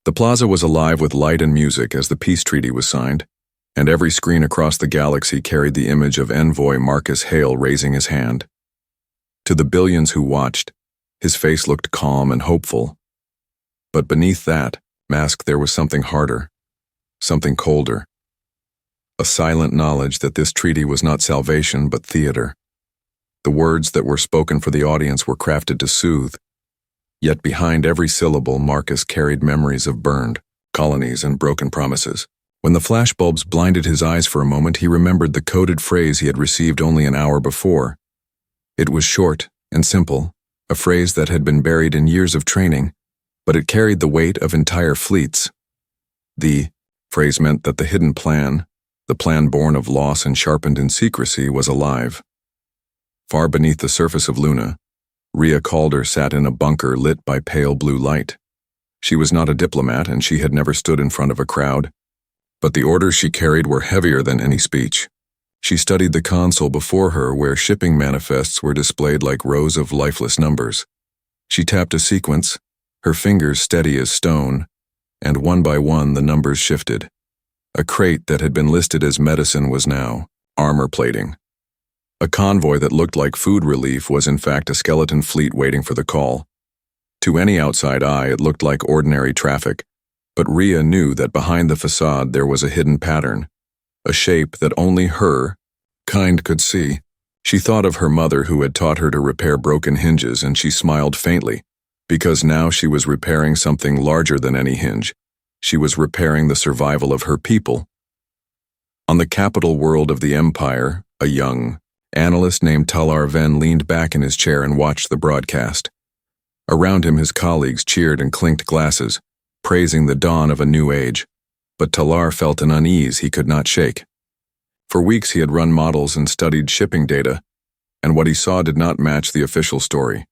The plaza was alive with light and music as the peace treaty was signed, and every screen across the galaxy carried the image of Envoy Marcus Hale raising his hand. To the billions who watched, his face looked calm and hopeful. But beneath that mask there was something harder, something colder. A silent knowledge that this treaty was not salvation but theater. The words that were spoken for the audience were crafted to soothe. Yet behind every syllable, Marcus carried memories of burned colonies and broken promises. When the flashbulbs blinded his eyes for a moment, he remembered the coded phrase he had received only an hour before. It was short and simple, a phrase that had been buried in years of training, but it carried the weight of entire fleets. The phrase meant that the hidden plan, the plan born of loss and sharpened in secrecy, was alive. Far beneath the surface of Luna, Rhea Calder sat in a bunker lit by pale blue light. She was not a diplomat, and she had never stood in front of a crowd, but the orders she carried were heavier than any speech. She studied the console before her, where shipping manifests were displayed like rows of lifeless numbers. She tapped a sequence, her fingers steady as stone, and one by one the numbers shifted. A crate that had been listed as medicine was now armor plating. A convoy that looked like food relief was in fact a skeleton fleet waiting for the call. To any outside eye, it looked like ordinary traffic, but Rhea knew that behind the facade there was a hidden pattern, a shape that only her kind could see. She thought of her mother, who had taught her to repair broken hinges, and she smiled faintly, because now she was repairing something larger than any hinge. She was repairing the survival of her people. On the capital world of the Empire, a young analyst named Talar Ven leaned back in his chair and watched the broadcast. Around him his colleagues cheered and clinked glasses, praising the dawn of a new age. But Talar felt an unease he could not shake. For weeks he had run models and studied shipping data, and what he saw did not match the official story.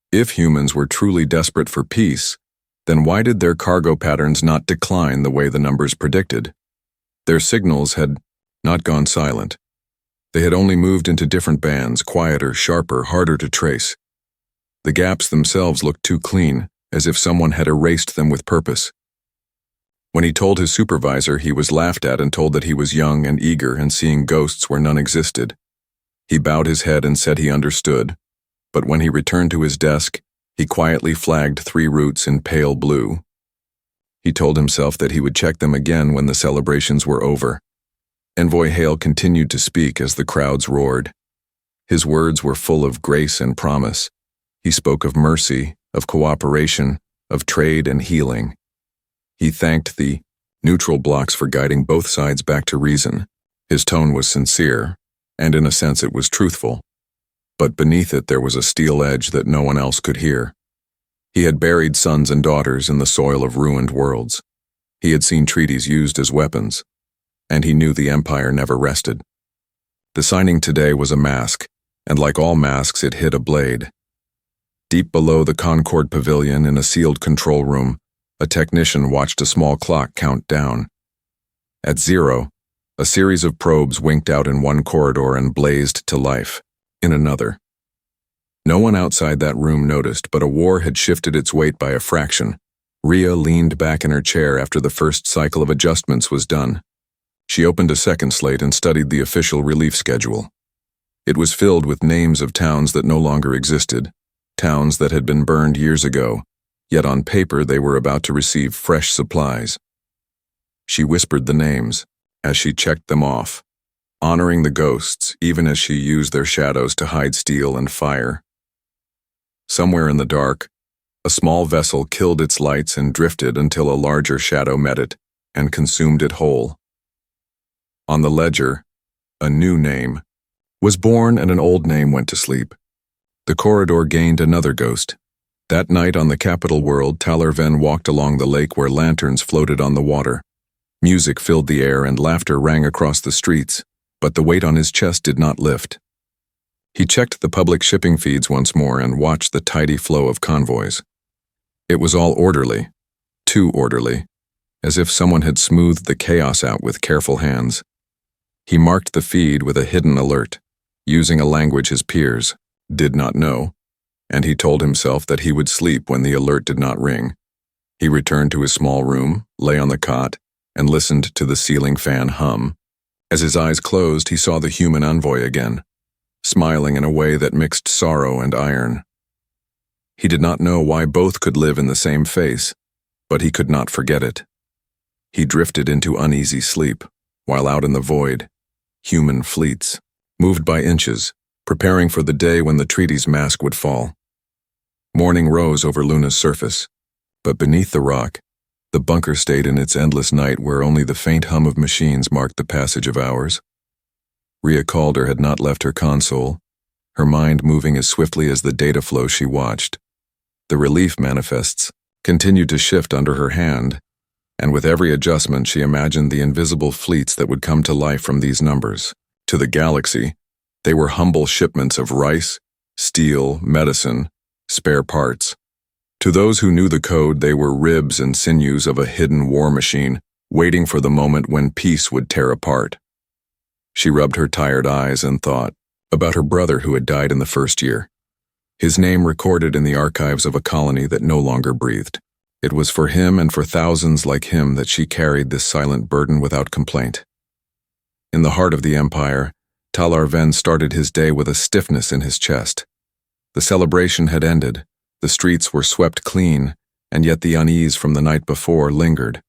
If humans were truly desperate for peace, then why did their cargo patterns not decline the way the numbers predicted? Their signals had not gone silent. They had only moved into different bands, quieter, sharper, harder to trace. The gaps themselves looked too clean, as if someone had erased them with purpose. When he told his supervisor, he was laughed at and told that he was young and eager and seeing ghosts where none existed. He bowed his head and said he understood, but when he returned to his desk, he quietly flagged 3 routes in pale blue. He told himself that he would check them again when the celebrations were over. Envoy Hale continued to speak as the crowds roared. His words were full of grace and promise. He spoke of mercy, of cooperation, of trade and healing. He thanked the neutral blocks for guiding both sides back to reason. His tone was sincere, and in a sense it was truthful. But beneath it there was a steel edge that no one else could hear. He had buried sons and daughters in the soil of ruined worlds. He had seen treaties used as weapons, and he knew the Empire never rested. The signing today was a mask, and like all masks it hid a blade. Deep below the Concord Pavilion, in a sealed control room, a technician watched a small clock count down. At 0, a series of probes winked out in one corridor and blazed to life in another. No one outside that room noticed, but a war had shifted its weight by a fraction. Rhea leaned back in her chair after the first cycle of adjustments was done. She opened a second slate and studied the official relief schedule. It was filled with names of towns that no longer existed, towns that had been burned years ago, yet on paper they were about to receive fresh supplies. She whispered the names as she checked them off, honoring the ghosts even as she used their shadows to hide steel and fire. Somewhere in the dark, a small vessel killed its lights and drifted until a larger shadow met it and consumed it whole. On the ledger, a new name was born and an old name went to sleep. The corridor gained another ghost. That night on the capital world, Talar Ven walked along the lake where lanterns floated on the water. Music filled the air and laughter rang across the streets, but the weight on his chest did not lift. He checked the public shipping feeds once more and watched the tidy flow of convoys. It was all orderly, too orderly, as if someone had smoothed the chaos out with careful hands. He marked the feed with a hidden alert, using a language his peers did not know, and he told himself that he would sleep when the alert did not ring. He returned to his small room, lay on the cot, and listened to the ceiling fan hum. As his eyes closed, he saw the human envoy again, smiling in a way that mixed sorrow and iron. He did not know why both could live in the same face, but he could not forget it. He drifted into uneasy sleep, while out in the void, human fleets moved by inches, preparing for the day when the treaty's mask would fall. Morning rose over Luna's surface, but beneath the rock, the bunker stayed in its endless night where only the faint hum of machines marked the passage of hours. Rhea Calder had not left her console, her mind moving as swiftly as the data flow she watched. The relief manifests continued to shift under her hand, and with every adjustment she imagined the invisible fleets that would come to life from these numbers. To the galaxy, they were humble shipments of rice, steel, medicine, spare parts. To those who knew the code, they were ribs and sinews of a hidden war machine, waiting for the moment when peace would tear apart. She rubbed her tired eyes and thought about her brother who had died in the first year, his name recorded in the archives of a colony that no longer breathed. It was for him and for thousands like him that she carried this silent burden without complaint. In the heart of the Empire, Talar Ven started his day with a stiffness in his chest. The celebration had ended, the streets were swept clean, and yet the unease from the night before lingered.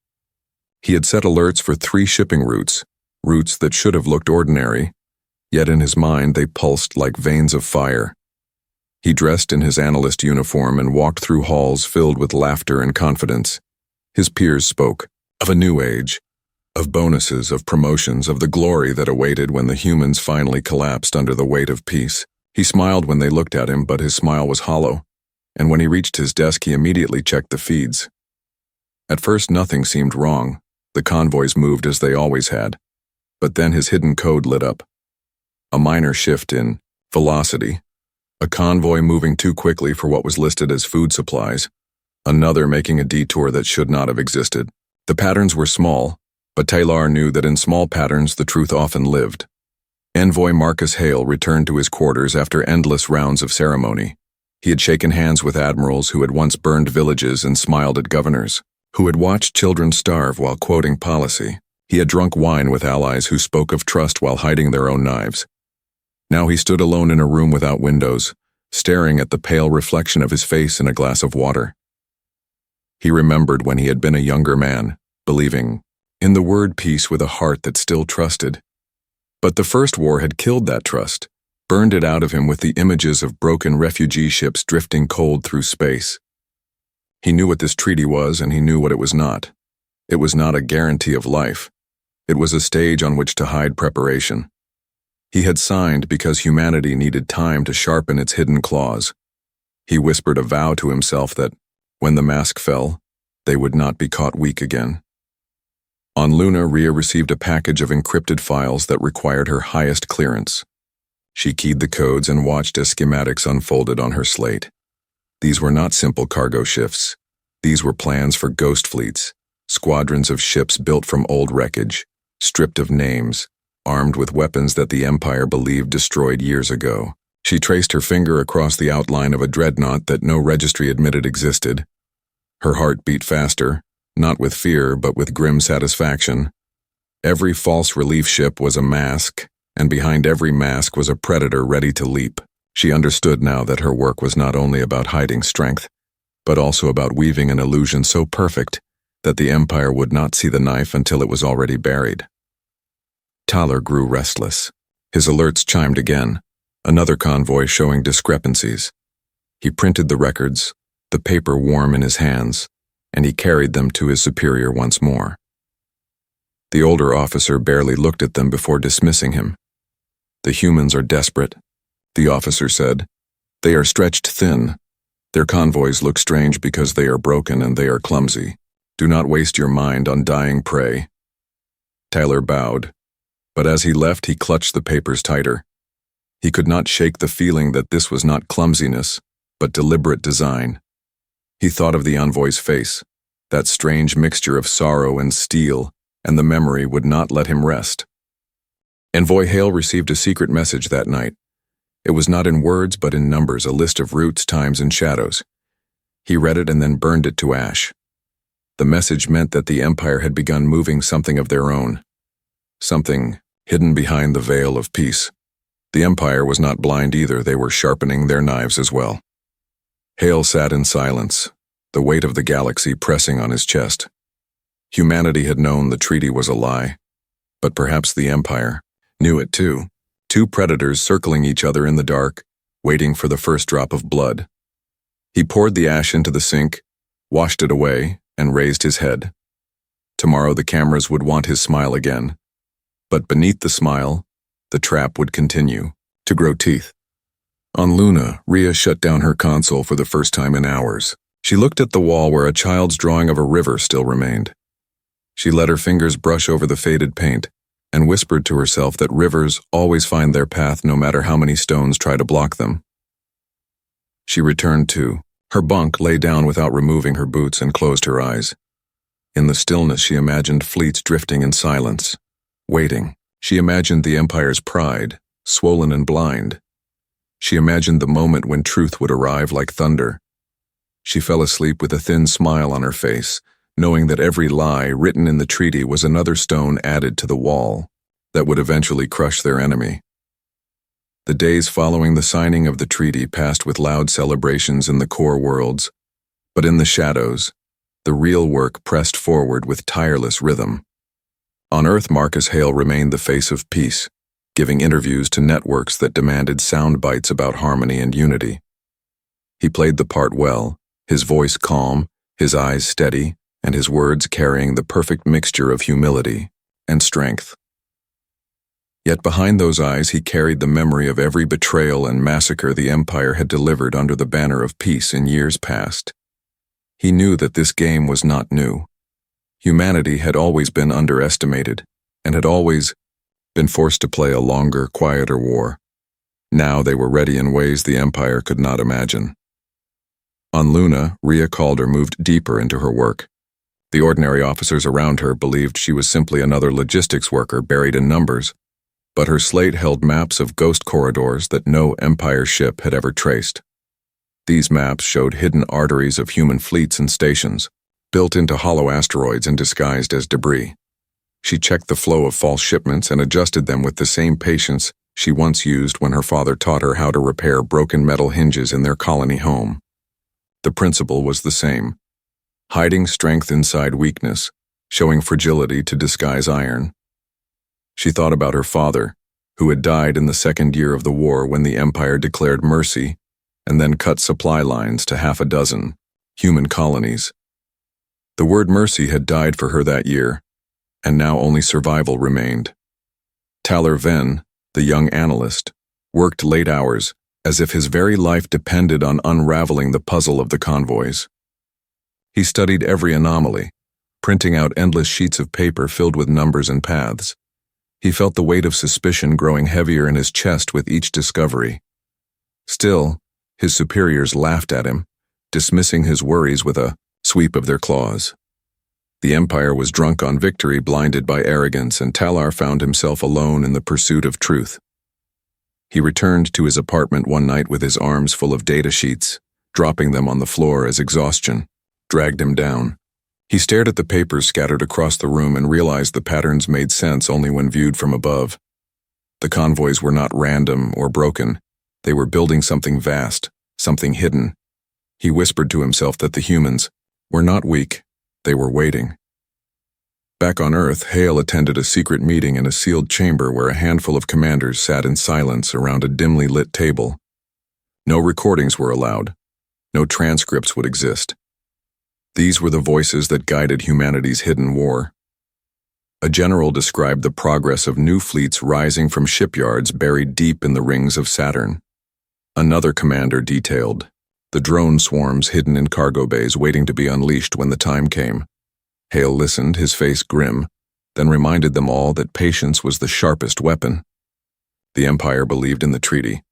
He had set alerts for 3 shipping routes that should have looked ordinary, yet in his mind they pulsed like veins of fire. He dressed in his analyst uniform and walked through halls filled with laughter and confidence. His peers spoke of a new age, of bonuses, of promotions, of the glory that awaited when the humans finally collapsed under the weight of peace. He smiled when they looked at him, but his smile was hollow, and when he reached his desk he immediately checked the feeds. At first nothing seemed wrong. The convoys moved as they always had, but then his hidden code lit up. A minor shift in velocity. A convoy moving too quickly for what was listed as food supplies, another making a detour that should not have existed. The patterns were small, but Talar knew that in small patterns the truth often lived. Envoy Marcus Hale returned to his quarters after endless rounds of ceremony. He had shaken hands with admirals who had once burned villages and smiled at governors, who had watched children starve while quoting policy. He had drunk wine with allies who spoke of trust while hiding their own knives. Now he stood alone in a room without windows, staring at the pale reflection of his face in a glass of water. He remembered when he had been a younger man, believing in the word peace with a heart that still trusted. But the first war had killed that trust, burned it out of him with the images of broken refugee ships drifting cold through space. He knew what this treaty was, and he knew what it was not. It was not a guarantee of life. It was a stage on which to hide preparation. He had signed because humanity needed time to sharpen its hidden claws. He whispered a vow to himself that, when the mask fell, they would not be caught weak again. On Luna, Rhea received a package of encrypted files that required her highest clearance. She keyed the codes and watched as schematics unfolded on her slate. These were not simple cargo shifts. These were plans for ghost fleets, squadrons of ships built from old wreckage, stripped of names, armed with weapons that the Empire believed destroyed years ago. She traced her finger across the outline of a dreadnought that no registry admitted existed. Her heart beat faster, not with fear but with grim satisfaction. Every false relief ship was a mask, and behind every mask was a predator ready to leap. She understood now that her work was not only about hiding strength, but also about weaving an illusion so perfect that the Empire would not see the knife until it was already buried. Talar grew restless. His alerts chimed again, another convoy showing discrepancies. He printed the records, the paper warm in his hands, and he carried them to his superior once more. The older officer barely looked at them before dismissing him. "The humans are desperate," the officer said. "They are stretched thin. Their convoys look strange because they are broken and they are clumsy. Do not waste your mind on dying prey." Talar bowed, but as he left he clutched the papers tighter. He could not shake the feeling that this was not clumsiness, but deliberate design. He thought of the envoy's face, that strange mixture of sorrow and steel, and the memory would not let him rest. Envoy Hale received a secret message that night. It was not in words but in numbers, a list of routes, times, and shadows. He read it and then burned it to ash. The message meant that the Empire had begun moving something of their own. Something hidden behind the veil of peace. The Empire was not blind either, they were sharpening their knives as well. Hale sat in silence, the weight of the galaxy pressing on his chest. Humanity had known the treaty was a lie, but perhaps the Empire knew it too. Two predators circling each other in the dark, waiting for the first drop of blood. He poured the ash into the sink, washed it away, and raised his head. Tomorrow the cameras would want his smile again. But beneath the smile, the trap would continue to grow teeth. On Luna, Rhea shut down her console for the first time in hours. She looked at the wall where a child's drawing of a river still remained. She let her fingers brush over the faded paint and whispered to herself that rivers always find their path no matter how many stones try to block them. She returned to her bunk, lay down without removing her boots, and closed her eyes. In the stillness, she imagined fleets drifting in silence, waiting. She imagined the Empire's pride, swollen and blind. She imagined the moment when truth would arrive like thunder. She fell asleep with a thin smile on her face, knowing that every lie written in the treaty was another stone added to the wall that would eventually crush their enemy. The days following the signing of the treaty passed with loud celebrations in the core worlds, but in the shadows, the real work pressed forward with tireless rhythm. On Earth, Marcus Hale remained the face of peace, giving interviews to networks that demanded sound bites about harmony and unity. He played the part well, his voice calm, his eyes steady, and his words carrying the perfect mixture of humility and strength. Yet behind those eyes he carried the memory of every betrayal and massacre the Empire had delivered under the banner of peace in years past. He knew that this game was not new. Humanity had always been underestimated, and had always been forced to play a longer, quieter war. Now they were ready in ways the Empire could not imagine. On Luna, Rhea Calder moved deeper into her work. The ordinary officers around her believed she was simply another logistics worker buried in numbers, but her slate held maps of ghost corridors that no Empire ship had ever traced. These maps showed hidden arteries of human fleets and stations, built into hollow asteroids and disguised as debris. She checked the flow of false shipments and adjusted them with the same patience she once used when her father taught her how to repair broken metal hinges in their colony home. The principle was the same: hiding strength inside weakness, showing fragility to disguise iron. She thought about her father, who had died in the second year of the war when the Empire declared mercy and then cut supply lines to half a dozen human colonies. The word mercy had died for her that year, and now only survival remained. Taller Venn, the young analyst, worked late hours as if his very life depended on unraveling the puzzle of the convoys. He studied every anomaly, printing out endless sheets of paper filled with numbers and paths. He felt the weight of suspicion growing heavier in his chest with each discovery. Still, his superiors laughed at him, dismissing his worries with a sweep of their claws. The Empire was drunk on victory, blinded by arrogance, and Talar found himself alone in the pursuit of truth. He returned to his apartment one night with his arms full of data sheets, dropping them on the floor as exhaustion dragged him down. He stared at the papers scattered across the room and realized the patterns made sense only when viewed from above. The convoys were not random or broken. They were building something vast, something hidden. He whispered to himself that the humans were not weak, they were waiting. Back on Earth, Hale attended a secret meeting in a sealed chamber where a handful of commanders sat in silence around a dimly lit table. No recordings were allowed. No transcripts would exist. These were the voices that guided humanity's hidden war. A general described the progress of new fleets rising from shipyards buried deep in the rings of Saturn. Another commander detailed the drone swarms hidden in cargo bays waiting to be unleashed when the time came. Hale listened, his face grim, then reminded them all that patience was the sharpest weapon. The Empire believed in the treaty.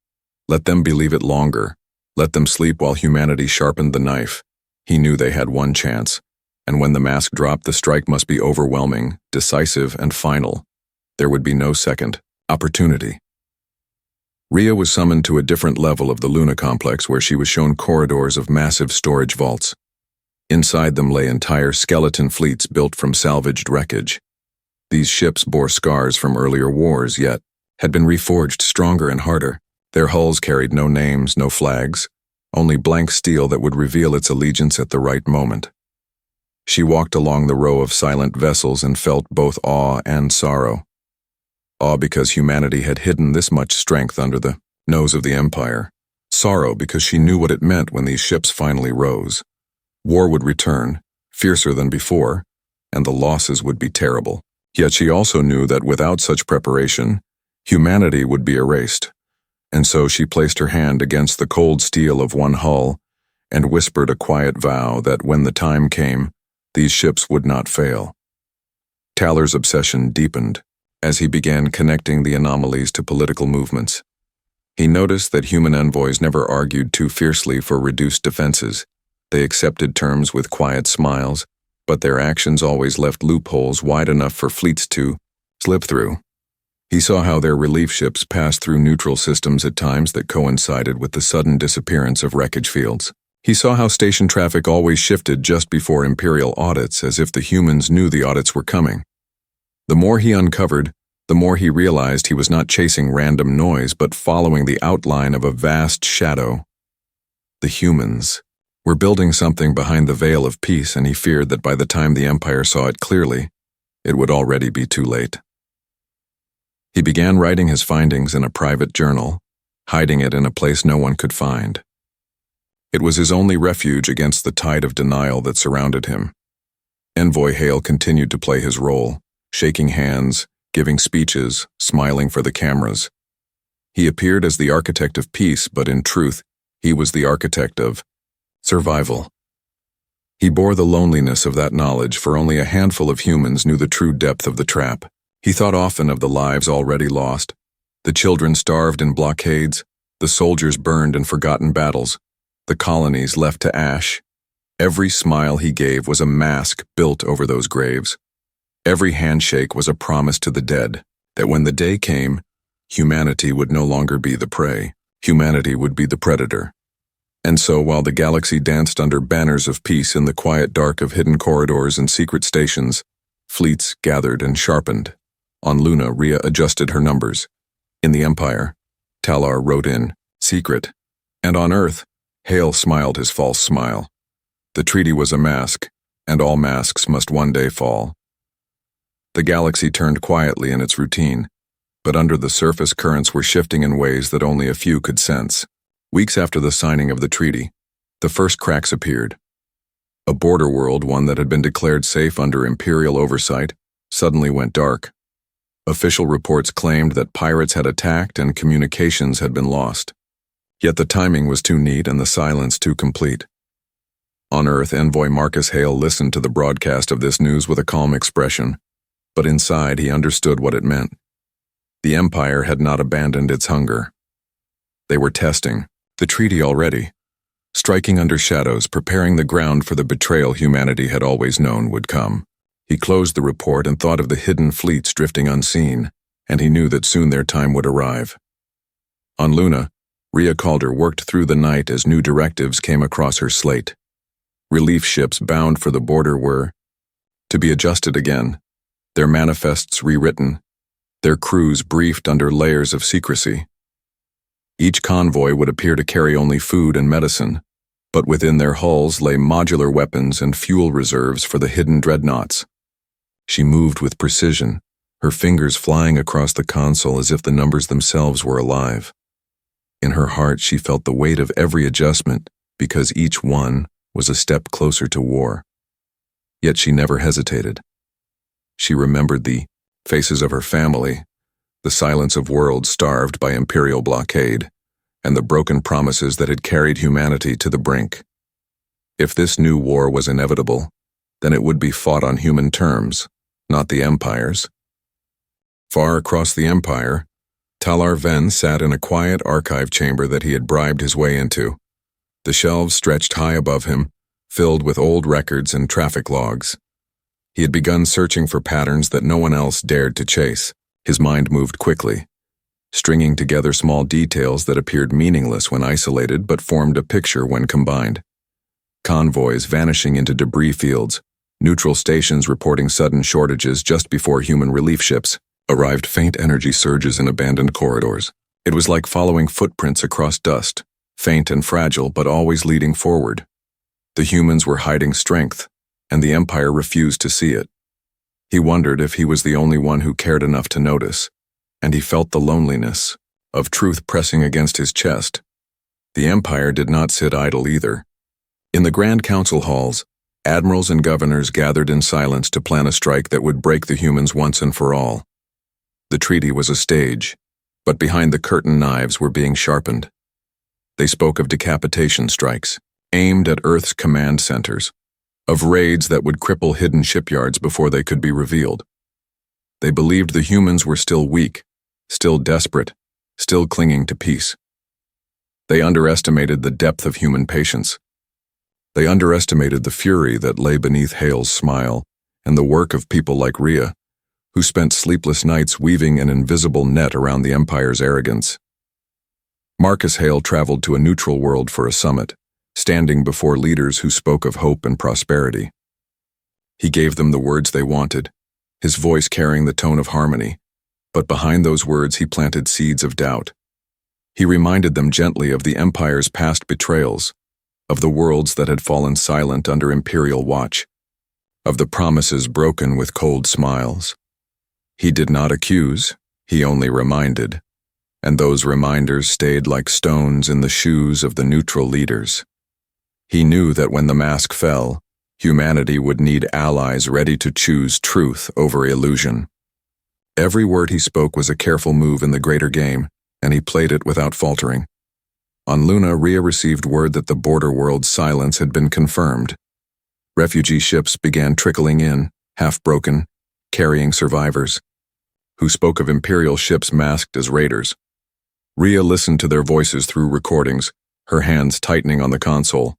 Let them believe it longer. Let them sleep while humanity sharpened the knife. He knew they had one chance, and when the mask dropped, the strike must be overwhelming, decisive, and final. There would be no second opportunity. Rhea was summoned to a different level of the Luna complex where she was shown corridors of massive storage vaults. Inside them lay entire skeleton fleets built from salvaged wreckage. These ships bore scars from earlier wars, yet had been reforged stronger and harder. Their hulls carried no names, no flags, only blank steel that would reveal its allegiance at the right moment. She walked along the row of silent vessels and felt both awe and sorrow. Awe because humanity had hidden this much strength under the nose of the Empire. Sorrow because she knew what it meant when these ships finally rose. War would return, fiercer than before, and the losses would be terrible. Yet she also knew that without such preparation, humanity would be erased. And so she placed her hand against the cold steel of one hull and whispered a quiet vow that when the time came, these ships would not fail. Talor's obsession deepened as he began connecting the anomalies to political movements. He noticed that human envoys never argued too fiercely for reduced defenses. They accepted terms with quiet smiles, but their actions always left loopholes wide enough for fleets to slip through. He saw how their relief ships passed through neutral systems at times that coincided with the sudden disappearance of wreckage fields. He saw how station traffic always shifted just before Imperial audits, as if the humans knew the audits were coming. The more he uncovered, the more he realized he was not chasing random noise, but following the outline of a vast shadow. The humans were building something behind the veil of peace, and he feared that by the time the Empire saw it clearly, it would already be too late. He began writing his findings in a private journal, hiding it in a place no one could find. It was his only refuge against the tide of denial that surrounded him. Envoy Hale continued to play his role, shaking hands, giving speeches, smiling for the cameras. He appeared as the architect of peace, but in truth, he was the architect of survival. He bore the loneliness of that knowledge, for only a handful of humans knew the true depth of the trap. He thought often of the lives already lost, the children starved in blockades, the soldiers burned in forgotten battles, the colonies left to ash. Every smile he gave was a mask built over those graves. Every handshake was a promise to the dead that when the day came, humanity would no longer be the prey. Humanity would be the predator. And so while the galaxy danced under banners of peace in the quiet dark of hidden corridors and secret stations, fleets gathered and sharpened. On Luna, Rhea adjusted her numbers. In the Empire, Talor wrote in, secret. And on Earth, Hale smiled his false smile. The treaty was a mask, and all masks must one day fall. The galaxy turned quietly in its routine, but under the surface currents were shifting in ways that only a few could sense. Weeks after the signing of the treaty, the first cracks appeared. A border world, one that had been declared safe under Imperial oversight, suddenly went dark. Official reports claimed that pirates had attacked and communications had been lost. Yet the timing was too neat and the silence too complete. On Earth, Envoy Marcus Hale listened to the broadcast of this news with a calm expression, but inside he understood what it meant. The Empire had not abandoned its hunger. They were testing the treaty already, striking under shadows, preparing the ground for the betrayal humanity had always known would come. He closed the report and thought of the hidden fleets drifting unseen, and he knew that soon their time would arrive. On Luna, Rhea Calder worked through the night as new directives came across her slate. Relief ships bound for the border were to be adjusted again, their manifests rewritten, their crews briefed under layers of secrecy. Each convoy would appear to carry only food and medicine, but within their hulls lay modular weapons and fuel reserves for the hidden dreadnoughts. She moved with precision, her fingers flying across the console as if the numbers themselves were alive. In her heart, she felt the weight of every adjustment because each one was a step closer to war. Yet she never hesitated. She remembered the faces of her family, the silence of worlds starved by Imperial blockade, and the broken promises that had carried humanity to the brink. If this new war was inevitable, then it would be fought on human terms, not the Empire's. Far across the Empire, Talor Ven sat in a quiet archive chamber that he had bribed his way into. The shelves stretched high above him, filled with old records and traffic logs. He had begun searching for patterns that no one else dared to chase. His mind moved quickly, stringing together small details that appeared meaningless when isolated but formed a picture when combined. convoys vanishing into debris fields, neutral stations reporting sudden shortages just before human relief ships arrived, faint energy surges in abandoned corridors. It was like following footprints across dust, faint and fragile but always leading forward. The humans were hiding strength, and the Empire refused to see it. He wondered if he was the only one who cared enough to notice, and he felt the loneliness of truth pressing against his chest. The Empire did not sit idle either. In the Grand Council halls, admirals and governors gathered in silence to plan a strike that would break the humans once and for all. The treaty was a stage, but behind the curtain knives were being sharpened. They spoke of decapitation strikes, aimed at Earth's command centers, of raids that would cripple hidden shipyards before they could be revealed. They believed the humans were still weak, still desperate, still clinging to peace. They underestimated the depth of human patience. They underestimated the fury that lay beneath Hale's smile and the work of people like Rhea, who spent sleepless nights weaving an invisible net around the Empire's arrogance. Marcus Hale traveled to a neutral world for a summit, standing before leaders who spoke of hope and prosperity. He gave them the words they wanted, his voice carrying the tone of harmony, but behind those words he planted seeds of doubt. He reminded them gently of the Empire's past betrayals, of the worlds that had fallen silent under Imperial watch, of the promises broken with cold smiles. He did not accuse, he only reminded, and those reminders stayed like stones in the shoes of the neutral leaders. He knew that when the mask fell, humanity would need allies ready to choose truth over illusion. Every word he spoke was a careful move in the greater game, and he played it without faltering. On Luna, Rhea received word that the border world's silence had been confirmed. Refugee ships began trickling in, half-broken, carrying survivors, who spoke of Imperial ships masked as raiders. Rhea listened to their voices through recordings, her hands tightening on the console.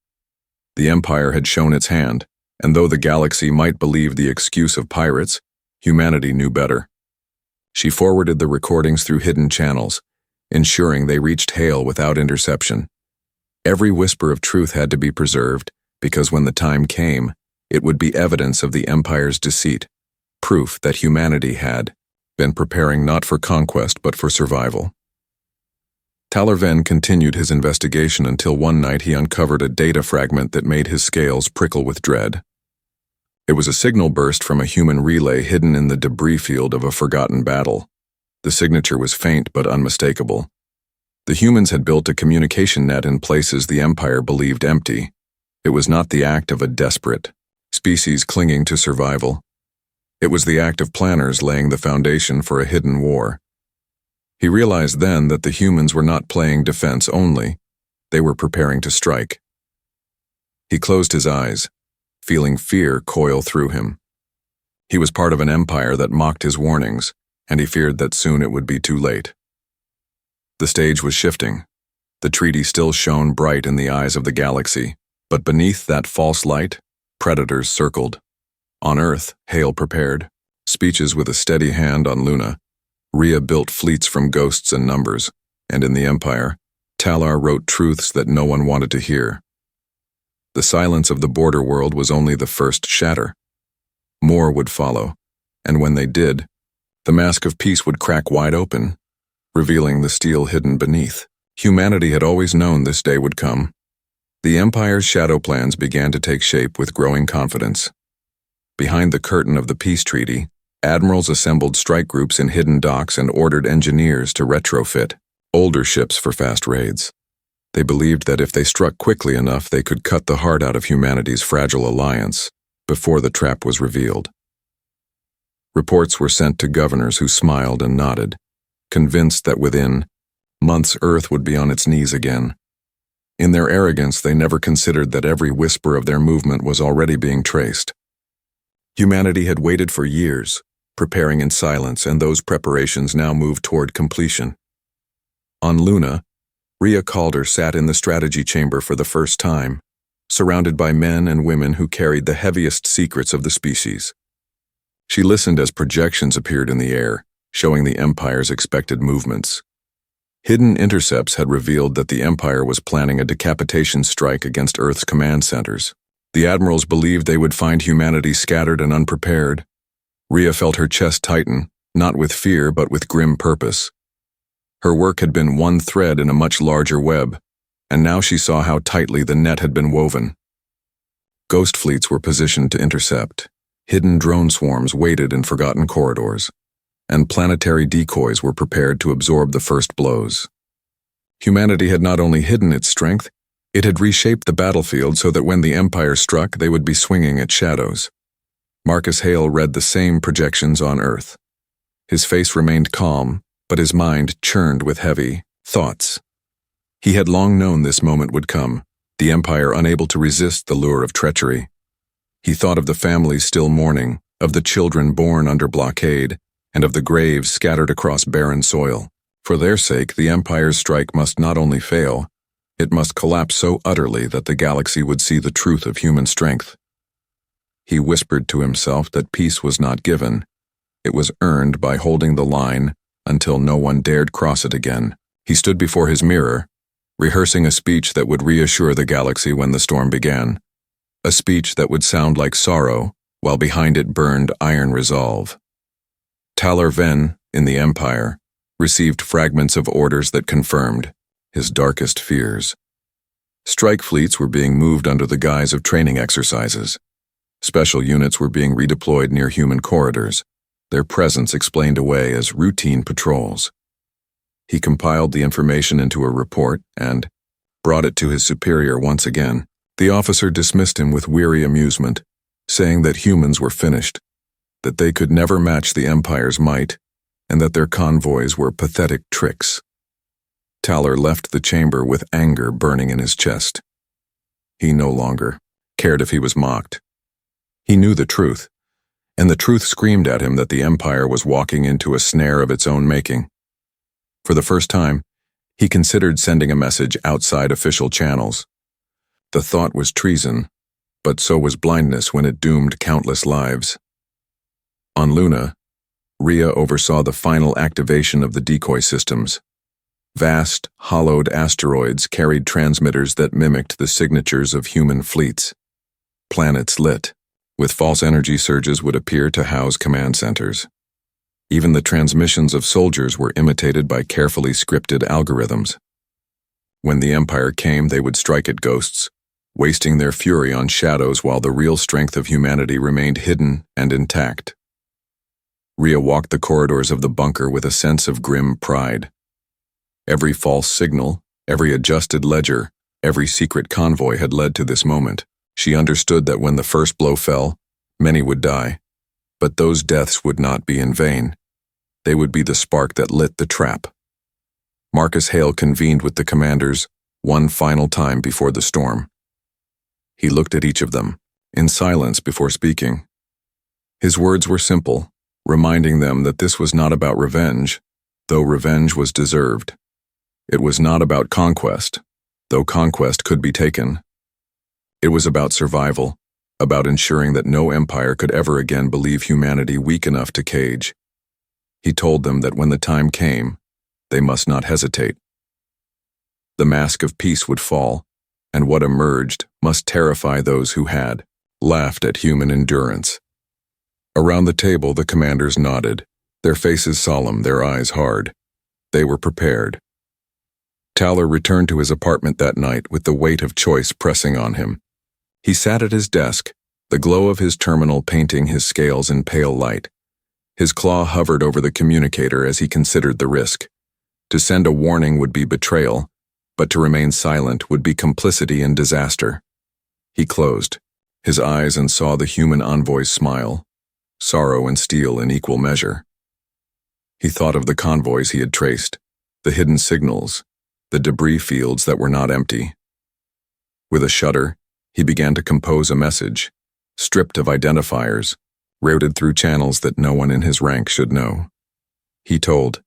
The Empire had shown its hand, and though the galaxy might believe the excuse of pirates, humanity knew better. She forwarded the recordings through hidden channels, ensuring they reached Hale without interception. Every whisper of truth had to be preserved, because when the time came, it would be evidence of the Empire's deceit, proof that humanity had been preparing not for conquest but for survival. Talerven continued his investigation until one night he uncovered a data fragment that made his scales prickle with dread. It was a signal burst from a human relay hidden in the debris field of a forgotten battle. The signature was faint but unmistakable. The humans had built a communication net in places the Empire believed empty. It was not the act of a desperate species clinging to survival. It was the act of planners laying the foundation for a hidden war. He realized then that the humans were not playing defense only, they were preparing to strike. He closed his eyes, feeling fear coil through him. He was part of an empire that mocked his warnings, and he feared that soon it would be too late. The stage was shifting. The treaty still shone bright in the eyes of the galaxy, but beneath that false light, predators circled. On Earth, Hale prepared, speeches with a steady hand on Luna. Rhea built fleets from ghosts and numbers, and in the Empire, Talar wrote truths that no one wanted to hear. The silence of the border world was only the first shatter. More would follow, and when they did, the mask of peace would crack wide open, revealing the steel hidden beneath. Humanity had always known this day would come. The Empire's shadow plans began to take shape with growing confidence. Behind the curtain of the peace treaty, admirals assembled strike groups in hidden docks and ordered engineers to retrofit older ships for fast raids. They believed that if they struck quickly enough, they could cut the heart out of humanity's fragile alliance before the trap was revealed. Reports were sent to governors who smiled and nodded, convinced that within months Earth would be on its knees again. In their arrogance, they never considered that every whisper of their movement was already being traced. Humanity had waited for years, preparing in silence, and those preparations now moved toward completion. On Luna, Rhea Calder sat in the strategy chamber for the first time, surrounded by men and women who carried the heaviest secrets of the species. She listened as projections appeared in the air, showing the Empire's expected movements. Hidden intercepts had revealed that the Empire was planning a decapitation strike against Earth's command centers. The admirals believed they would find humanity scattered and unprepared. Rhea felt her chest tighten, not with fear but with grim purpose. Her work had been one thread in a much larger web, and now she saw how tightly the net had been woven. Ghost fleets were positioned to intercept. Hidden drone swarms waited in forgotten corridors, and planetary decoys were prepared to absorb the first blows. Humanity had not only hidden its strength, it had reshaped the battlefield so that when the Empire struck, they would be swinging at shadows. Marcus Hale read the same projections on Earth. His face remained calm, but his mind churned with heavy thoughts. He had long known this moment would come, the Empire unable to resist the lure of treachery. He thought of the families still mourning, of the children born under blockade, and of the graves scattered across barren soil. For their sake, the Empire's strike must not only fail, it must collapse so utterly that the galaxy would see the truth of human strength. He whispered to himself that peace was not given. It was earned by holding the line until no one dared cross it again. He stood before his mirror, rehearsing a speech that would reassure the galaxy when the storm began. A speech that would sound like sorrow, while behind it burned iron resolve. Talar Ven, in the Empire, received fragments of orders that confirmed his darkest fears. Strike fleets were being moved under the guise of training exercises. Special units were being redeployed near human corridors, their presence explained away as routine patrols. He compiled the information into a report and brought it to his superior once again. The officer dismissed him with weary amusement, saying that humans were finished, that they could never match the Empire's might, and that their convoys were pathetic tricks. Talar left the chamber with anger burning in his chest. He no longer cared if he was mocked. He knew the truth, and the truth screamed at him that the Empire was walking into a snare of its own making. For the first time, he considered sending a message outside official channels. The thought was treason, but so was blindness when it doomed countless lives. On Luna, Rhea oversaw the final activation of the decoy systems. Vast, hollowed asteroids carried transmitters that mimicked the signatures of human fleets. Planets lit, with false energy surges would appear to house command centers. Even the transmissions of soldiers were imitated by carefully scripted algorithms. When the Empire came, they would strike at ghosts, wasting their fury on shadows while the real strength of humanity remained hidden and intact. Rhea walked the corridors of the bunker with a sense of grim pride. Every false signal, every adjusted ledger, every secret convoy had led to this moment. She understood that when the first blow fell, many would die. But those deaths would not be in vain. They would be the spark that lit the trap. Marcus Hale convened with the commanders one final time before the storm. He looked at each of them, in silence before speaking. His words were simple, reminding them that this was not about revenge, though revenge was deserved. It was not about conquest, though conquest could be taken. It was about survival, about ensuring that no empire could ever again believe humanity weak enough to cage. He told them that when the time came, they must not hesitate. The mask of peace would fall, and what emerged must terrify those who had laughed at human endurance. Around the table, the commanders nodded, their faces solemn, their eyes hard. They were prepared. Talar returned to his apartment that night with the weight of choice pressing on him. He sat at his desk, the glow of his terminal painting his scales in pale light. His claw hovered over the communicator as he considered the risk. To send a warning would be betrayal, but to remain silent would be complicity in disaster. He closed his eyes and saw the human envoy's smile, sorrow and steel in equal measure. He thought of the convoys he had traced, the hidden signals, the debris fields that were not empty. With a shudder, he began to compose a message, stripped of identifiers, routed through channels that no one in his rank should know. He told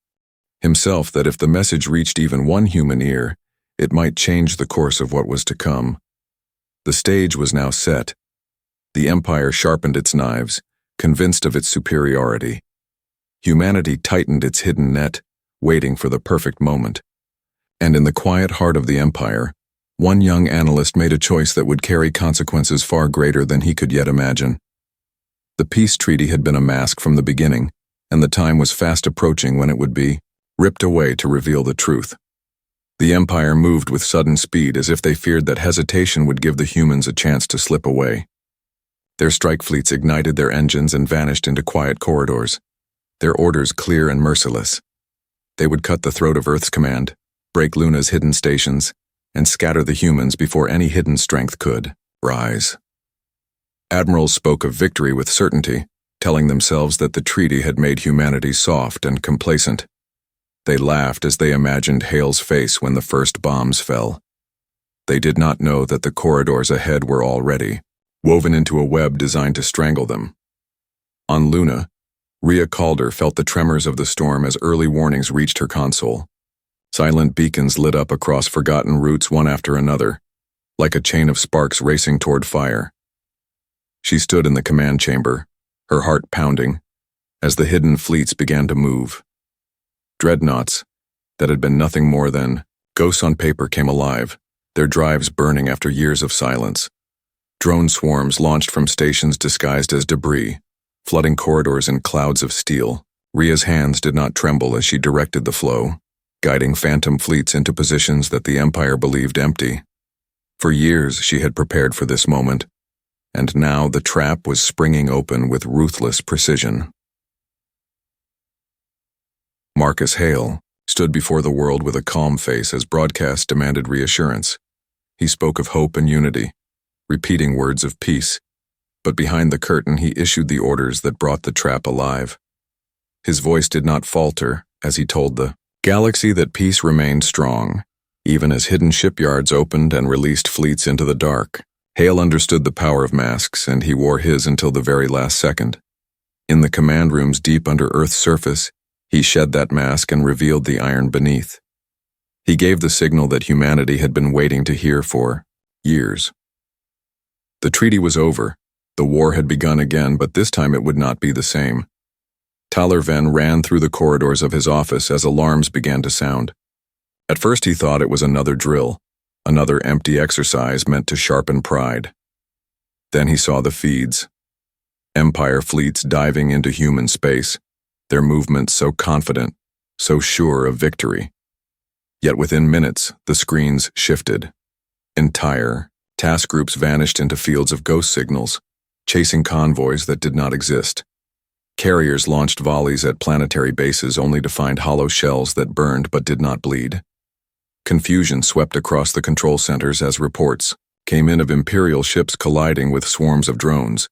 himself that if the message reached even one human ear, it might change the course of what was to come. The stage was now set. The Empire sharpened its knives, convinced of its superiority. Humanity tightened its hidden net, waiting for the perfect moment. And in the quiet heart of the Empire, one young analyst made a choice that would carry consequences far greater than he could yet imagine. The peace treaty had been a mask from the beginning, and the time was fast approaching when it would be ripped away to reveal the truth. The Empire moved with sudden speed as if they feared that hesitation would give the humans a chance to slip away. Their strike fleets ignited their engines and vanished into quiet corridors, their orders clear and merciless. They would cut the throat of Earth's command, break Luna's hidden stations, and scatter the humans before any hidden strength could rise. Admirals spoke of victory with certainty, telling themselves that the treaty had made humanity soft and complacent. They laughed as they imagined Hale's face when the first bombs fell. They did not know that the corridors ahead were already woven into a web designed to strangle them. On Luna, Rhea Calder felt the tremors of the storm as early warnings reached her console. Silent beacons lit up across forgotten routes one after another, like a chain of sparks racing toward fire. She stood in the command chamber, her heart pounding, as the hidden fleets began to move. Dreadnoughts, that had been nothing more than ghosts on paper, came alive, their drives burning after years of silence. Drone swarms launched from stations disguised as debris, flooding corridors in clouds of steel. Rhea's hands did not tremble as she directed the flow, guiding phantom fleets into positions that the Empire believed empty. For years she had prepared for this moment, and now the trap was springing open with ruthless precision. Marcus Hale stood before the world with a calm face as broadcast demanded reassurance. He spoke of hope and unity, repeating words of peace, but behind the curtain he issued the orders that brought the trap alive. His voice did not falter as he told the galaxy that peace remained strong, even as hidden shipyards opened and released fleets into the dark. Hale understood the power of masks, and he wore his until the very last second. In the command rooms deep under Earth's surface, he shed that mask and revealed the iron beneath. He gave the signal that humanity had been waiting to hear for years. The treaty was over. The war had begun again, but this time it would not be the same. Tyler Venn ran through the corridors of his office as alarms began to sound. At first he thought it was another drill, another empty exercise meant to sharpen pride. Then he saw the feeds. Empire fleets diving into human space, their movements so confident, so sure of victory. Yet within minutes, the screens shifted. Entire task groups vanished into fields of ghost signals, chasing convoys that did not exist. Carriers launched volleys at planetary bases only to find hollow shells that burned but did not bleed. Confusion swept across the control centers as reports came in of Imperial ships colliding with swarms of drones,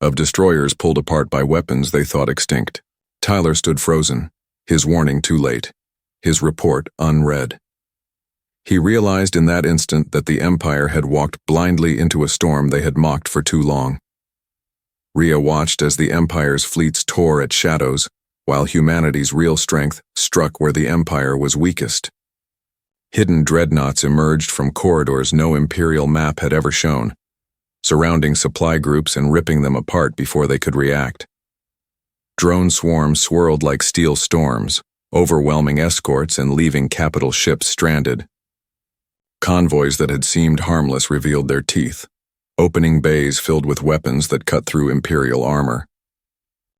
of destroyers pulled apart by weapons they thought extinct. Tyler stood frozen, his warning too late, his report unread. He realized in that instant that the Empire had walked blindly into a storm they had mocked for too long. Rhea watched as the Empire's fleets tore at shadows, while humanity's real strength struck where the Empire was weakest. Hidden dreadnoughts emerged from corridors no Imperial map had ever shown, surrounding supply groups and ripping them apart before they could react. Drone swarms swirled like steel storms, overwhelming escorts and leaving capital ships stranded. Convoys that had seemed harmless revealed their teeth, opening bays filled with weapons that cut through Imperial armor.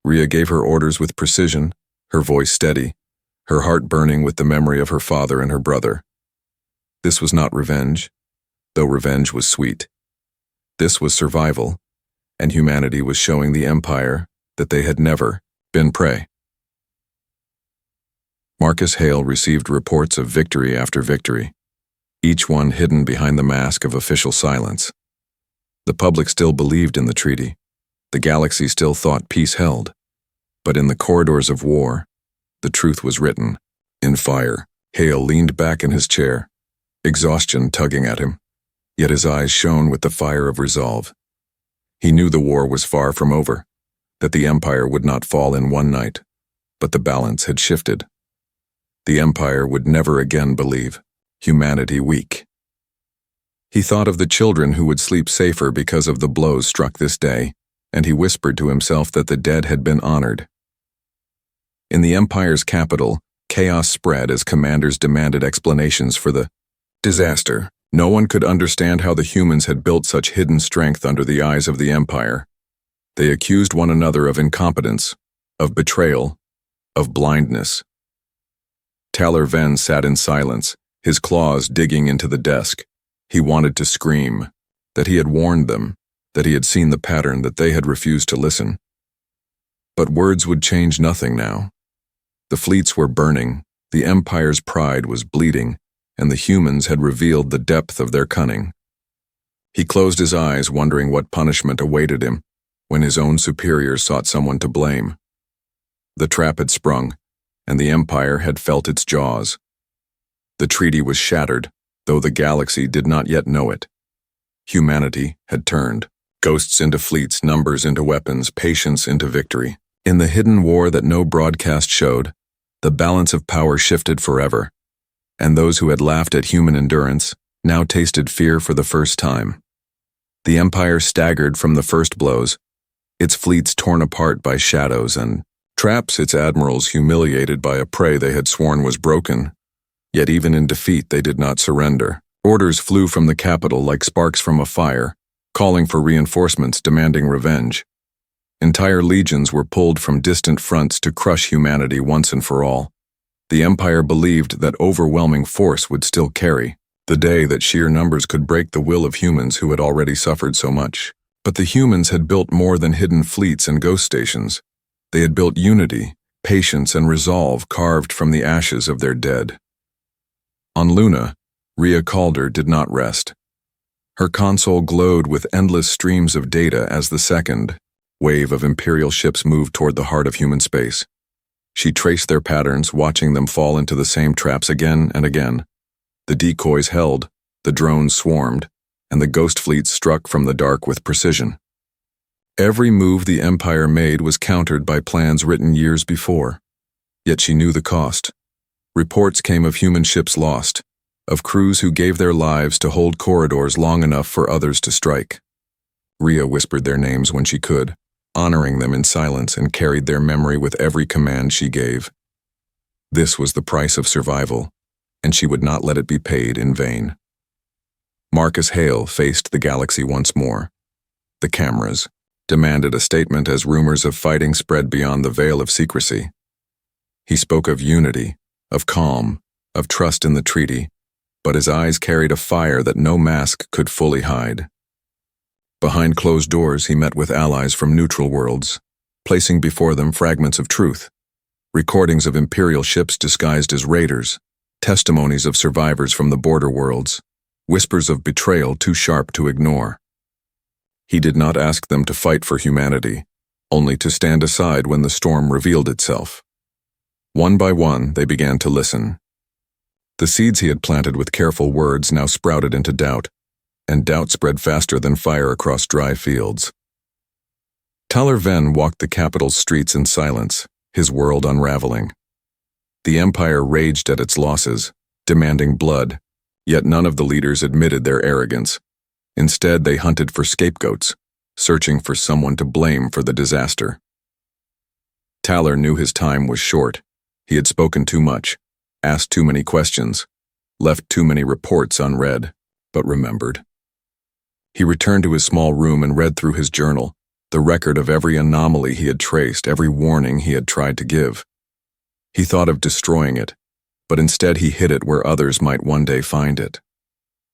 Rhea gave her orders with precision, her voice steady, her heart burning with the memory of her father and her brother. This was not revenge, though revenge was sweet. This was survival, and humanity was showing the Empire that they had never been prey. Marcus Hale received reports of victory after victory, each one hidden behind the mask of official silence. The public still believed in the treaty. The galaxy still thought peace held. But in the corridors of war, the truth was written in fire. Hale leaned back in his chair, exhaustion tugging at him, yet his eyes shone with the fire of resolve. He knew the war was far from over, that the Empire would not fall in one night, but the balance had shifted. The Empire would never again believe humanity weak. He thought of the children who would sleep safer because of the blows struck this day, and he whispered to himself that the dead had been honored. In the Empire's capital, Chaos spread as commanders demanded explanations for the disaster. No one could understand how the humans had built such hidden strength under the eyes of the Empire. They accused one another of incompetence, of betrayal, of blindness. Taylor Venn sat in silence, his claws digging into the desk. He wanted to scream, that he had warned them, that he had seen the pattern, that they had refused to listen. But words would change nothing now. The fleets were burning, the Empire's pride was bleeding, and the humans had revealed the depth of their cunning. He closed his eyes, wondering what punishment awaited him when his own superiors sought someone to blame. The trap had sprung, and the Empire had felt its jaws. The treaty was shattered, though the galaxy did not yet know it. Humanity had turned, ghosts into fleets, numbers into weapons, patience into victory. In the hidden war that no broadcast showed, the balance of power shifted forever, and those who had laughed at human endurance now tasted fear for the first time. The Empire staggered from the first blows, its fleets torn apart by shadows and traps, its admirals humiliated by a prey they had sworn was broken. Yet even in defeat they did not surrender. Orders flew from the capital like sparks from a fire, calling for reinforcements, demanding revenge. Entire legions were pulled from distant fronts to crush humanity once and for all. The Empire believed that overwhelming force would still carry, the day that sheer numbers could break the will of humans who had already suffered so much. But the humans had built more than hidden fleets and ghost stations. They had built unity, patience, and resolve carved from the ashes of their dead. On Luna, Rhea Calder did not rest. Her console glowed with endless streams of data as the second wave of Imperial ships moved toward the heart of human space. She traced their patterns, watching them fall into the same traps again and again. The decoys held, the drones swarmed, and the ghost fleets struck from the dark with precision. Every move the Empire made was countered by plans written years before. Yet she knew the cost. Reports came of human ships lost, of crews who gave their lives to hold corridors long enough for others to strike. Rhea whispered their names when she could, honoring them in silence, and carried their memory with every command she gave. This was the price of survival, and she would not let it be paid in vain. Marcus Hale faced the galaxy once more. The cameras demanded a statement as rumors of fighting spread beyond the veil of secrecy. He spoke of unity, of calm, of trust in the treaty, but his eyes carried a fire that no mask could fully hide. Behind closed doors, he met with allies from neutral worlds, placing before them fragments of truth, recordings of Imperial ships disguised as raiders, testimonies of survivors from the border worlds, whispers of betrayal too sharp to ignore. He did not ask them to fight for humanity, only to stand aside when the storm revealed itself. One by one, they began to listen. The seeds he had planted with careful words now sprouted into doubt, and doubt spread faster than fire across dry fields. Taylor Venn walked the capital's streets in silence, his world unraveling. The Empire raged at its losses, demanding blood, yet none of the leaders admitted their arrogance. Instead, they hunted for scapegoats, searching for someone to blame for the disaster. Taylor knew his time was short. He had spoken too much, asked too many questions, left too many reports unread, but remembered. He returned to his small room and read through his journal, the record of every anomaly he had traced, every warning he had tried to give. He thought of destroying it, but instead he hid it where others might one day find it.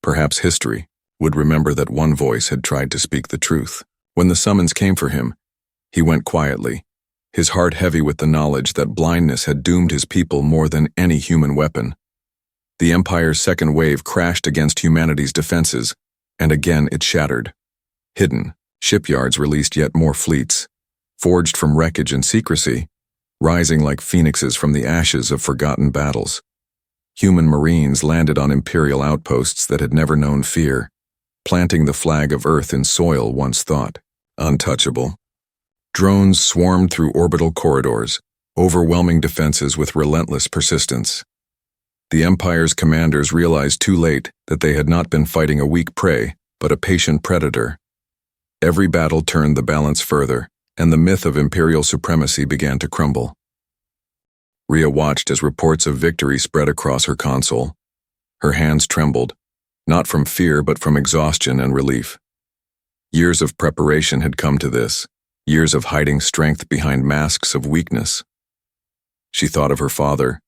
Perhaps history would remember that one voice had tried to speak the truth. When the summons came for him, he went quietly, his heart heavy with the knowledge that blindness had doomed his people more than any human weapon. The Empire's second wave crashed against humanity's defenses, and again it shattered. Hidden, shipyards released yet more fleets, forged from wreckage and secrecy, rising like phoenixes from the ashes of forgotten battles. Human marines landed on Imperial outposts that had never known fear, planting the flag of Earth in soil once thought untouchable. Drones swarmed through orbital corridors, overwhelming defenses with relentless persistence. The Empire's commanders realized too late that they had not been fighting a weak prey, but a patient predator. Every battle turned the balance further, and the myth of Imperial supremacy began to crumble. Rhea watched as reports of victory spread across her console. Her hands trembled, not from fear but from exhaustion and relief. Years of preparation had come to this, years of hiding strength behind masks of weakness. She thought of her father,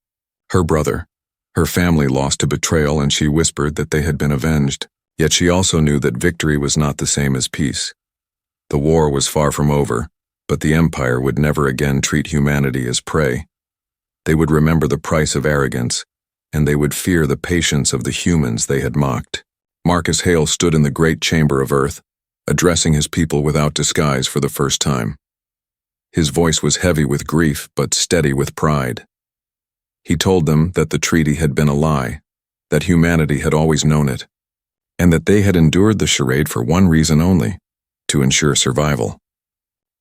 her brother, her family lost to betrayal, and she whispered that they had been avenged. Yet she also knew that victory was not the same as peace. The war was far from over, but the Empire would never again treat humanity as prey. They would remember the price of arrogance, and they would fear the patience of the humans they had mocked. Marcus Hale stood in the great chamber of Earth, addressing his people without disguise for the first time. His voice was heavy with grief, but steady with pride. He told them that the treaty had been a lie, that humanity had always known it, and that they had endured the charade for one reason only: to ensure survival.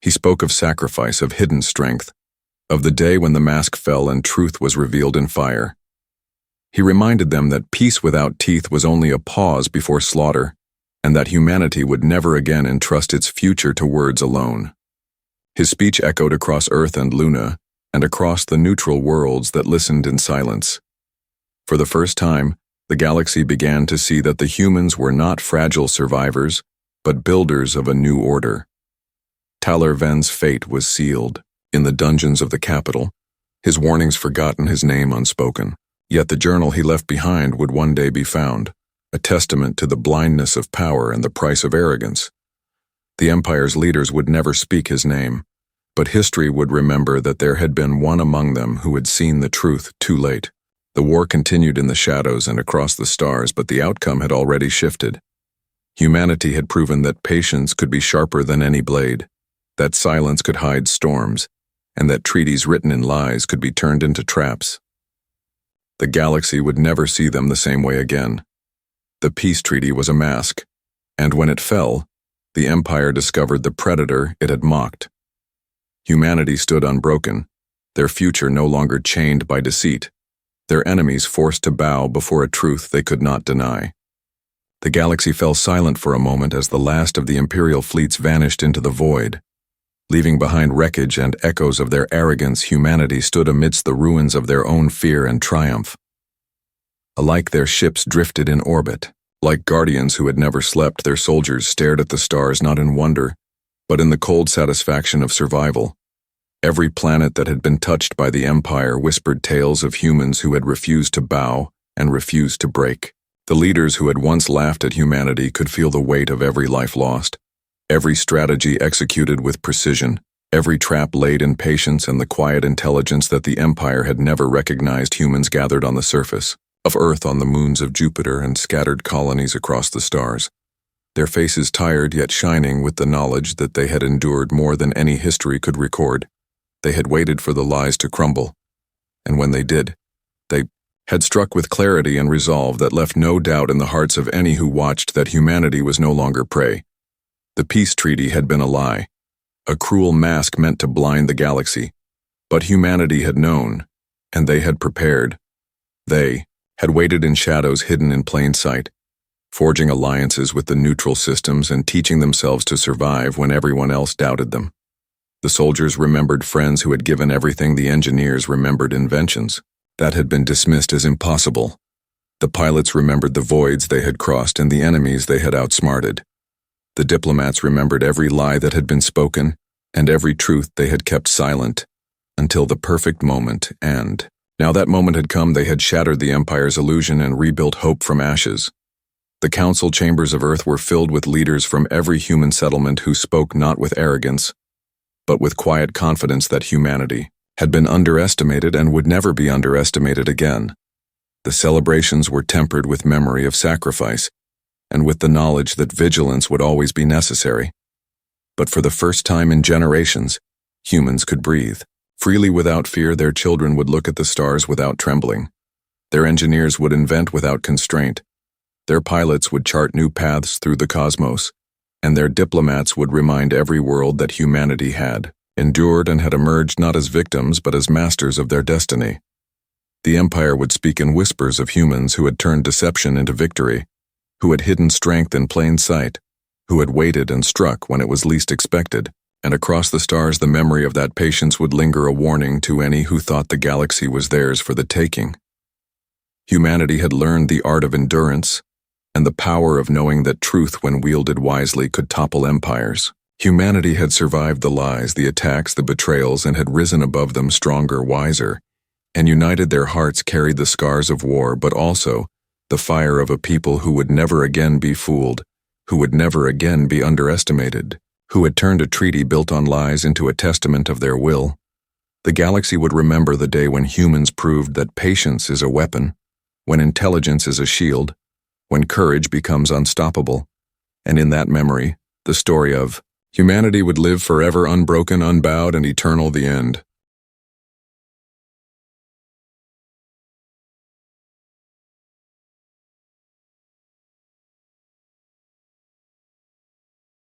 He spoke of sacrifice, of hidden strength, of the day when the mask fell and truth was revealed in fire. He reminded them that peace without teeth was only a pause before slaughter, and that humanity would never again entrust its future to words alone. His speech echoed across Earth and Luna, and across the neutral worlds that listened in silence. For the first time, the galaxy began to see that the humans were not fragile survivors, but builders of a new order. Talar Ven's fate was sealed. In the dungeons of the capital, his warnings forgotten, his name unspoken. Yet the journal he left behind would one day be found, a testament to the blindness of power and the price of arrogance. The Empire's leaders would never speak his name, but history would remember that there had been one among them who had seen the truth too late. The war continued in the shadows and across the stars, but the outcome had already shifted. Humanity had proven that patience could be sharper than any blade, that silence could hide storms, and that treaties written in lies could be turned into traps. The galaxy would never see them the same way again. The peace treaty was a mask, and when it fell, the Empire discovered the predator it had mocked. Humanity stood unbroken, their future no longer chained by deceit, their enemies forced to bow before a truth they could not deny. The galaxy fell silent for a moment as the last of the Imperial fleets vanished into the void. Leaving behind wreckage and echoes of their arrogance, humanity stood amidst the ruins of their own fear and triumph. Alike their ships drifted in orbit. Like guardians who had never slept, their soldiers stared at the stars not in wonder, but in the cold satisfaction of survival. Every planet that had been touched by the Empire whispered tales of humans who had refused to bow and refused to break. The leaders who had once laughed at humanity could feel the weight of every life lost, every strategy executed with precision, every trap laid in patience, and the quiet intelligence that the Empire had never recognized. Humans gathered on the surface of Earth, on the moons of Jupiter, and scattered colonies across the stars, their faces tired yet shining with the knowledge that they had endured more than any history could record. They had waited for the lies to crumble, and when they did, they had struck with clarity and resolve that left no doubt in the hearts of any who watched that humanity was no longer prey. The peace treaty had been a lie, a cruel mask meant to blind the galaxy, but humanity had known, and they had prepared. They had waited in shadows hidden in plain sight, forging alliances with the neutral systems and teaching themselves to survive when everyone else doubted them. The soldiers remembered friends who had given everything. The engineers remembered inventions that had been dismissed as impossible. The pilots remembered the voids they had crossed and the enemies they had outsmarted. The diplomats remembered every lie that had been spoken and every truth they had kept silent until the perfect moment, and now that moment had come. They had shattered the Empire's illusion and rebuilt hope from ashes. The council chambers of Earth were filled with leaders from every human settlement who spoke not with arrogance, but with quiet confidence that humanity had been underestimated and would never be underestimated again. The celebrations were tempered with memory of sacrifice, and with the knowledge that vigilance would always be necessary. But for the first time in generations, humans could breathe freely without fear. Their children would look at the stars without trembling. Their engineers would invent without constraint. Their pilots would chart new paths through the cosmos, and their diplomats would remind every world that humanity had endured and had emerged not as victims but as masters of their destiny. The Empire would speak in whispers of humans who had turned deception into victory, who had hidden strength in plain sight, who had waited and struck when it was least expected. And across the stars the memory of that patience would linger, a warning to any who thought the galaxy was theirs for the taking. Humanity had learned the art of endurance, and the power of knowing that truth, when wielded wisely, could topple empires. Humanity had survived the lies, the attacks, the betrayals, and had risen above them stronger, wiser, and united their hearts carried the scars of war, but also the fire of a people who would never again be fooled, who would never again be underestimated, who had turned a treaty built on lies into a testament of their will. The galaxy would remember the day when humans proved that patience is a weapon, when intelligence is a shield, when courage becomes unstoppable, and in that memory, the story of humanity would live forever, unbroken, unbowed, and eternal, the end.